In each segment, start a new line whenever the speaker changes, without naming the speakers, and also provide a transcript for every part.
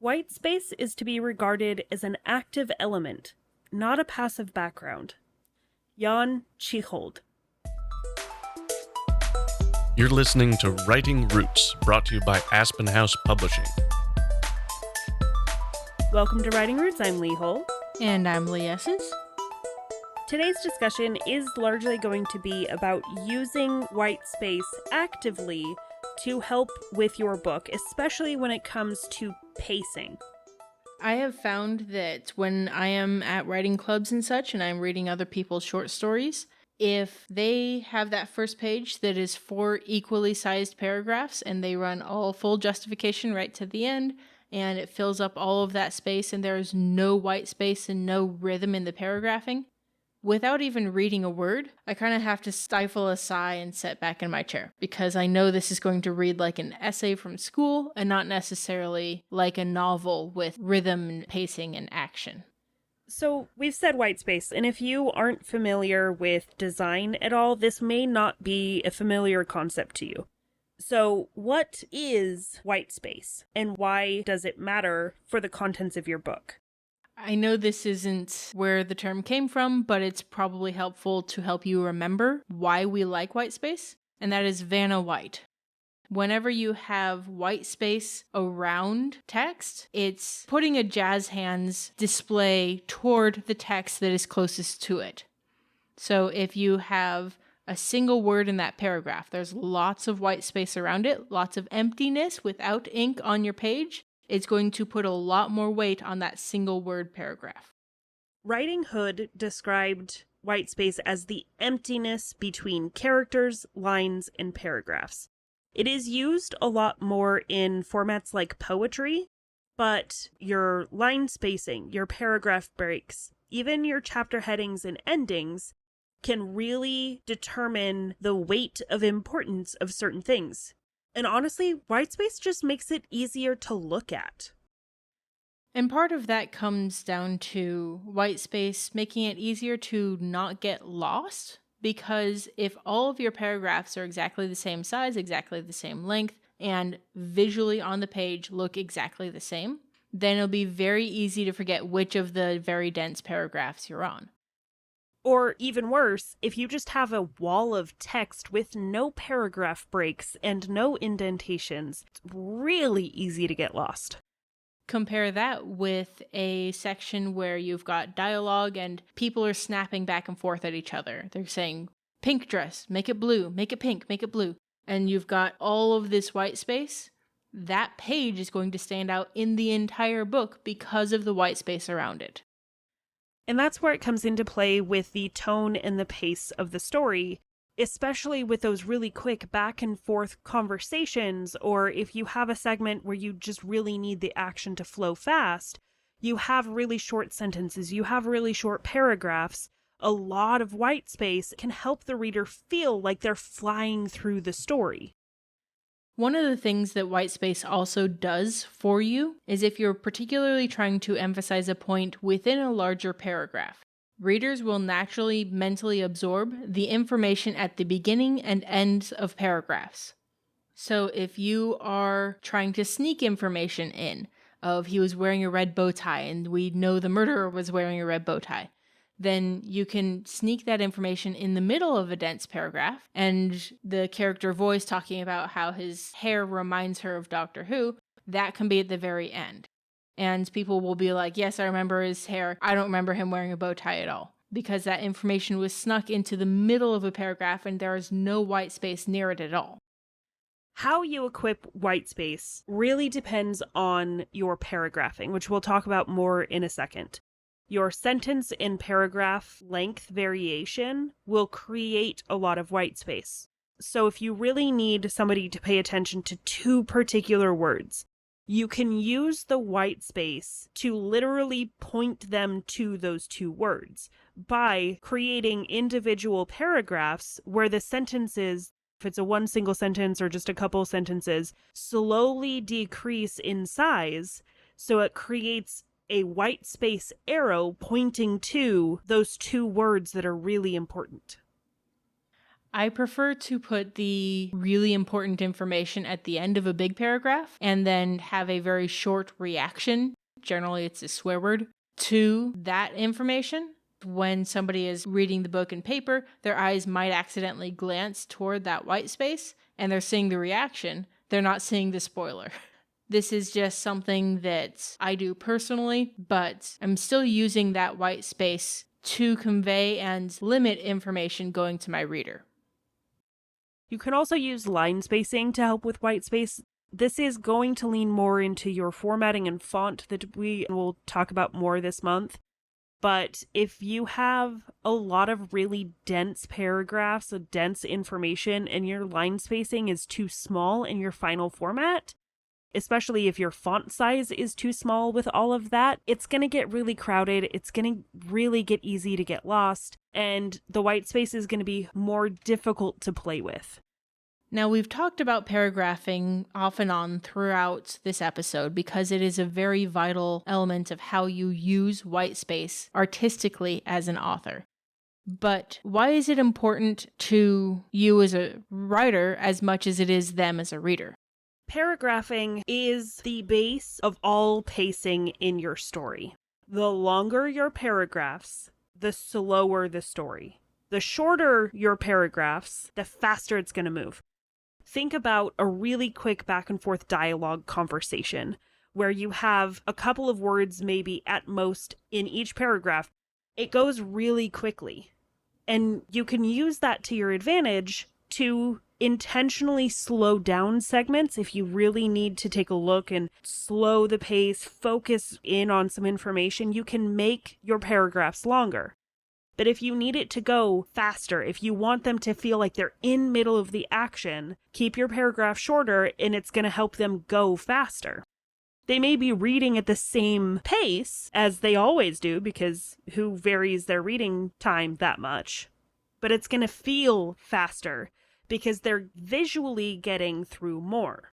White space is to be regarded as an active element, not a passive background. Jan Tschichold.
You're listening to Writing Roots, brought to you by Aspen House Publishing.
Welcome to Writing Roots. I'm Lee Hull.
And I'm Lee Esses.
Today's discussion is largely going to be about using white space actively to help with your book, especially when it comes to pacing.
I have found that when I am at writing clubs and such, and I'm reading other people's short stories, if they have that first page that is 4 equally sized paragraphs and they run all full justification right to the end, and it fills up all of that space and there is no white space and no rhythm in the paragraphing, without even reading a word, I kind of have to stifle a sigh and sit back in my chair because I know this is going to read like an essay from school and not necessarily like a novel with rhythm and pacing and action.
So we've said white space, and if you aren't familiar with design at all, this may not be a familiar concept to you. So what is white space, and why does it matter for the contents of your book?
I know this isn't where the term came from, but it's probably helpful to help you remember why we like white space, and that is Vanna White. Whenever you have white space around text, it's putting a jazz hands display toward the text that is closest to it. So if you have a single word in that paragraph, there's lots of white space around it, lots of emptiness without ink on your page. It's going to put a lot more weight on that single word paragraph.
Riding Hood described white space as the emptiness between characters, lines, and paragraphs. It is used a lot more in formats like poetry, but your line spacing, your paragraph breaks, even your chapter headings and endings can really determine the weight of importance of certain things. And honestly, white space just makes it easier to look at.
And part of that comes down to white space making it easier to not get lost, because if all of your paragraphs are exactly the same size, exactly the same length, and visually on the page look exactly the same, then it'll be very easy to forget which of the very dense paragraphs you're on.
Or even worse, if you just have a wall of text with no paragraph breaks and no indentations, it's really easy to get lost.
Compare that with a section where you've got dialogue and people are snapping back and forth at each other. They're saying, pink dress, make it blue, make it pink, make it blue. And you've got all of this white space. That page is going to stand out in the entire book because of the white space around it.
And that's where it comes into play with the tone and the pace of the story, especially with those really quick back and forth conversations, or if you have a segment where you just really need the action to flow fast, you have really short sentences, you have really short paragraphs. A lot of white space can help the reader feel like they're flying through the story.
One of the things that white space also does for you is if you're particularly trying to emphasize a point within a larger paragraph. Readers will naturally mentally absorb the information at the beginning and ends of paragraphs. So if you are trying to sneak information in of he was wearing a red bow tie and we know the murderer was wearing a red bow tie, then you can sneak that information in the middle of a dense paragraph, and the character voice talking about how his hair reminds her of Doctor Who, that can be at the very end. And people will be like, yes, I remember his hair. I don't remember him wearing a bow tie at all, because that information was snuck into the middle of a paragraph and there is no white space near it at all.
How you equip white space really depends on your paragraphing, which we'll talk about more in a second. Your sentence and paragraph length variation will create a lot of white space. So if you really need somebody to pay attention to 2 particular words, you can use the white space to literally point them to those 2 words by creating individual paragraphs where the sentences, if it's a one single sentence or just a couple sentences, slowly decrease in size, so it creates a white space arrow pointing to those 2 words that are really important.
I prefer to put the really important information at the end of a big paragraph and then have a very short reaction. Generally, it's a swear word to that information. When somebody is reading the book in paper, their eyes might accidentally glance toward that white space and they're seeing the reaction. They're not seeing the spoiler. This is just something that I do personally, but I'm still using that white space to convey and limit information going to my reader.
You can also use line spacing to help with white space. This is going to lean more into your formatting and font that we will talk about more this month. But if you have a lot of really dense paragraphs of dense information and your line spacing is too small in your final format, especially if your font size is too small with all of that, it's going to get really crowded. It's going to really get easy to get lost. And the white space is going to be more difficult to play with.
Now, we've talked about paragraphing off and on throughout this episode because it is a very vital element of how you use white space artistically as an author. But why is it important to you as a writer as much as it is them as a reader?
Paragraphing is the base of all pacing in your story. The longer your paragraphs, the slower the story. The shorter your paragraphs, the faster it's going to move. Think about a really quick back and forth dialogue conversation where you have a couple of words, maybe at most, in each paragraph. It goes really quickly. And you can use that to your advantage to intentionally slow down segments if you really need to take a look and slow the pace, focus in on some information. You can make your paragraphs longer. But if you need it to go faster, if you want them to feel like they're in middle of the action, keep your paragraph shorter and it's going to help them go faster. They may be reading at the same pace as they always do because who varies their reading time that much? But it's going to feel faster because they're visually getting through more.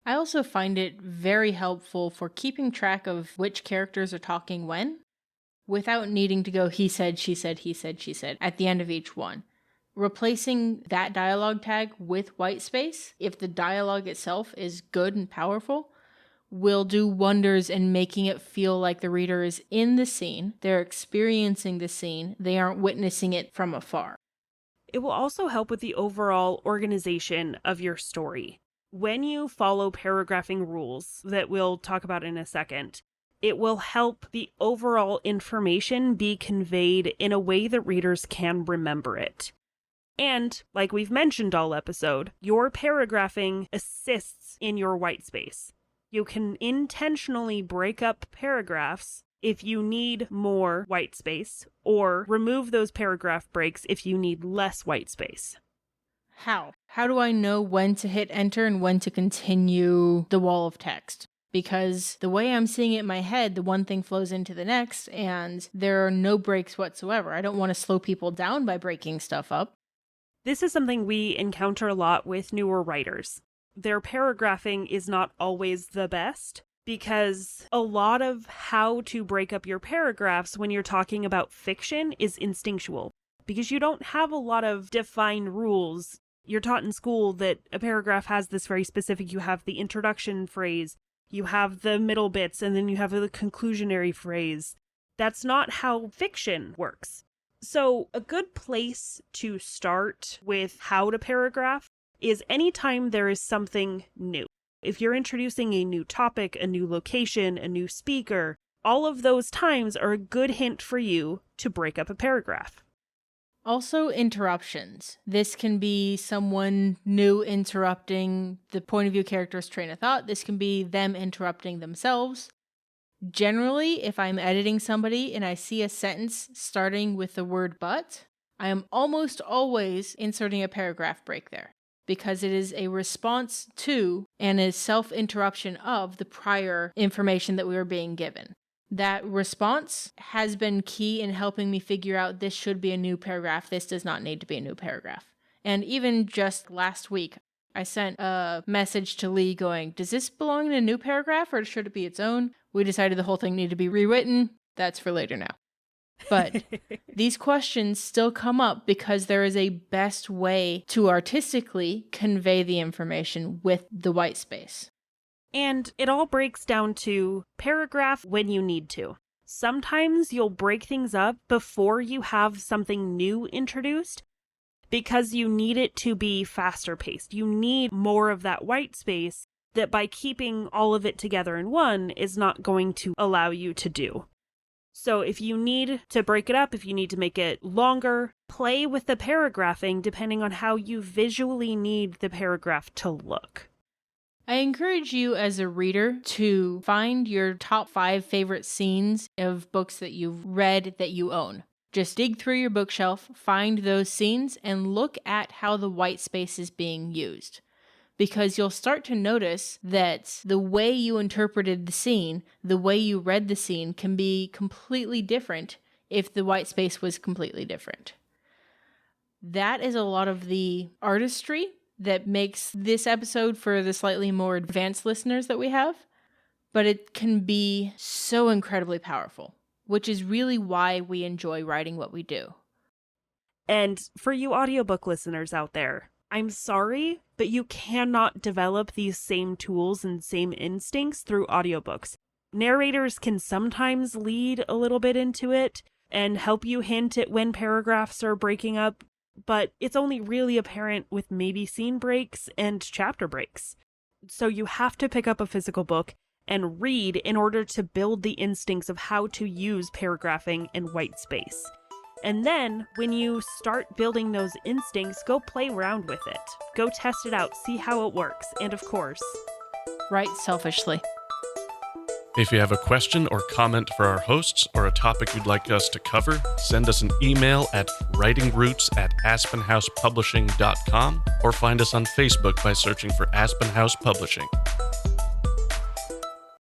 I also find it very helpful for keeping track of which characters are talking when, without needing to go he said, she said, he said, she said at the end of each one. Replacing that dialogue tag with white space, if the dialogue itself is good and powerful, will do wonders in making it feel like the reader is in the scene, they're experiencing the scene, they aren't witnessing it from afar.
It will also help with the overall organization of your story. When you follow paragraphing rules that we'll talk about in a second, it will help the overall information be conveyed in a way that readers can remember it. And, like we've mentioned all episode, your paragraphing assists in your white space. You can intentionally break up paragraphs if you need more white space, or remove those paragraph breaks if you need less white space.
How? How do I know when to hit enter and when to continue the wall of text? Because the way I'm seeing it in my head, the one thing flows into the next, and there are no breaks whatsoever. I don't want to slow people down by breaking stuff up.
This is something we encounter a lot with newer writers. Their paragraphing is not always the best, because a lot of how to break up your paragraphs when you're talking about fiction is instinctual, because you don't have a lot of defined rules. You're taught in school that a paragraph has this very specific, you have the introduction phrase, you have the middle bits, and then you have the conclusionary phrase. That's not how fiction works. So a good place to start with how to paragraph is anytime there is something new. If you're introducing a new topic, a new location, a new speaker, all of those times are a good hint for you to break up a paragraph.
Also, interruptions. This can be someone new interrupting the point of view character's train of thought. This can be them interrupting themselves. Generally, if I'm editing somebody and I see a sentence starting with the word but, I am almost always inserting a paragraph break there, because it is a response to and a self-interruption of the prior information that we were being given. That response has been key in helping me figure out this should be a new paragraph, this does not need to be a new paragraph. And even just last week, I sent a message to Lee going, does this belong in a new paragraph or should it be its own? We decided the whole thing needed to be rewritten. That's for later now. But these questions still come up because there is a best way to artistically convey the information with the white space.
And it all breaks down to paragraph when you need to. Sometimes you'll break things up before you have something new introduced because you need it to be faster paced. You need more of that white space that by keeping all of it together in one is not going to allow you to do. So if you need to break it up, if you need to make it longer, play with the paragraphing depending on how you visually need the paragraph to look.
I encourage you as a reader to find your top 5 favorite scenes of books that you've read that you own. Just dig through your bookshelf, find those scenes, and look at how the white space is being used. Because you'll start to notice that the way you interpreted the scene, the way you read the scene can be completely different if the white space was completely different. That is a lot of the artistry that makes this episode for the slightly more advanced listeners that we have, but it can be so incredibly powerful, which is really why we enjoy writing what we do.
And for you audiobook listeners out there, I'm sorry, but you cannot develop these same tools and same instincts through audiobooks. Narrators can sometimes lead a little bit into it and help you hint at when paragraphs are breaking up, but it's only really apparent with maybe scene breaks and chapter breaks. So you have to pick up a physical book and read in order to build the instincts of how to use paragraphing and white space. And then, when you start building those instincts, go play around with it. Go test it out, see how it works, and of course,
write selfishly.
If you have a question or comment for our hosts or a topic you'd like us to cover, send us an email at writingroots@aspenhousepublishing.com or find us on Facebook by searching for Aspen House Publishing.